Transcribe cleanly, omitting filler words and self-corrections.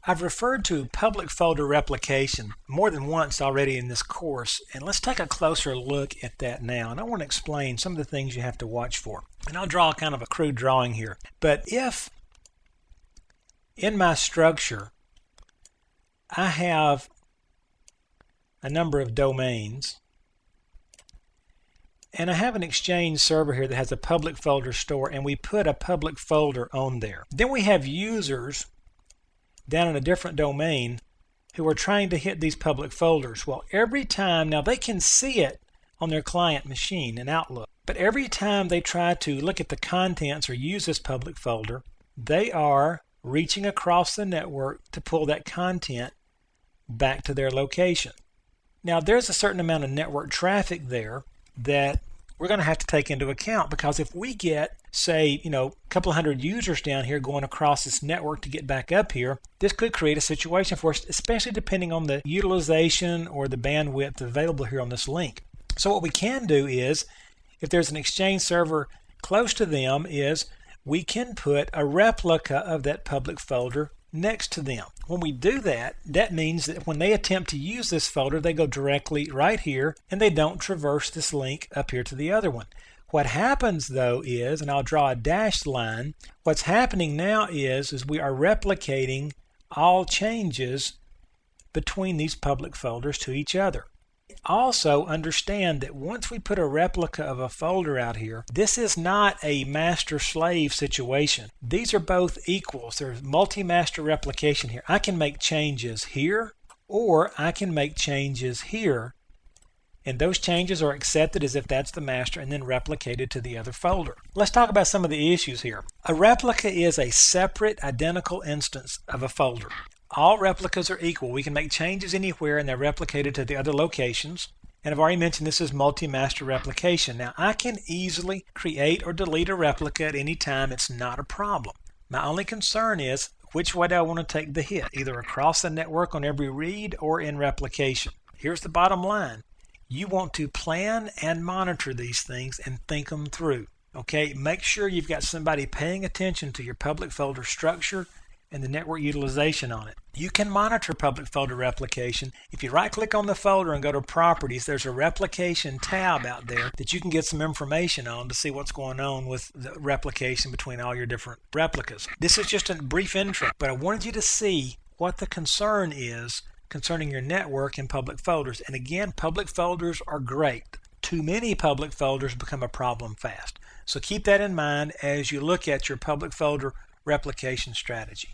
I've referred to public folder replication more than once already in this course, and let's take a closer look at that now. And I want to explain some of the things you have to watch for. And I'll draw kind of a crude drawing here. But if in my structure I have a number of domains, and I have an Exchange server here that has a public folder store, and we put a public folder on there. Then we have users down in a different domain who are trying to hit these public folders. Well, every time, now they can see it on their client machine in Outlook, but every time they try to look at the contents or use this public folder, they are reaching across the network to pull that content back to their location. Now, there's a certain amount of network traffic there that we're going to have to take into account, because if we get, say, a couple of hundred users down here going across this network to get back up here, this could create a situation for us, especially depending on the utilization or the bandwidth available here on this link. So what we can do is, if there's an Exchange server close to them, is we can put a replica of that public folder next to them. When we do that, that means that when they attempt to use this folder, they go directly right here and they don't traverse this link up here to the other one. What happens though is, and I'll draw a dashed line, what's happening now is we are replicating all changes between these public folders to each other. Also understand that once we put a replica of a folder out here, this is not a master-slave situation. These are both equals. There's multi-master replication here. I can make changes here, or I can make changes here, and those changes are accepted as if that's the master and then replicated to the other folder. Let's talk about some of the issues here. A replica is a separate, identical instance of a folder. All replicas are equal. We can make changes anywhere and they're replicated to the other locations. And I've already mentioned this is multi-master replication. Now, I can easily create or delete a replica at any time. It's not a problem. My only concern is which way do I want to take the hit, either across the network on every read or in replication. Here's the bottom line. You want to plan and monitor these things and think them through. Okay, make sure you've got somebody paying attention to your public folder structure and the network utilization on it. You can monitor public folder replication. If you right-click on the folder and go to Properties, there's a Replication tab out there that you can get some information on to see what's going on with the replication between all your different replicas. This is just a brief intro, but I wanted you to see what the concern is concerning your network and public folders. And again, public folders are great. Too many public folders become a problem fast. So keep that in mind as you look at your public folder replication strategy.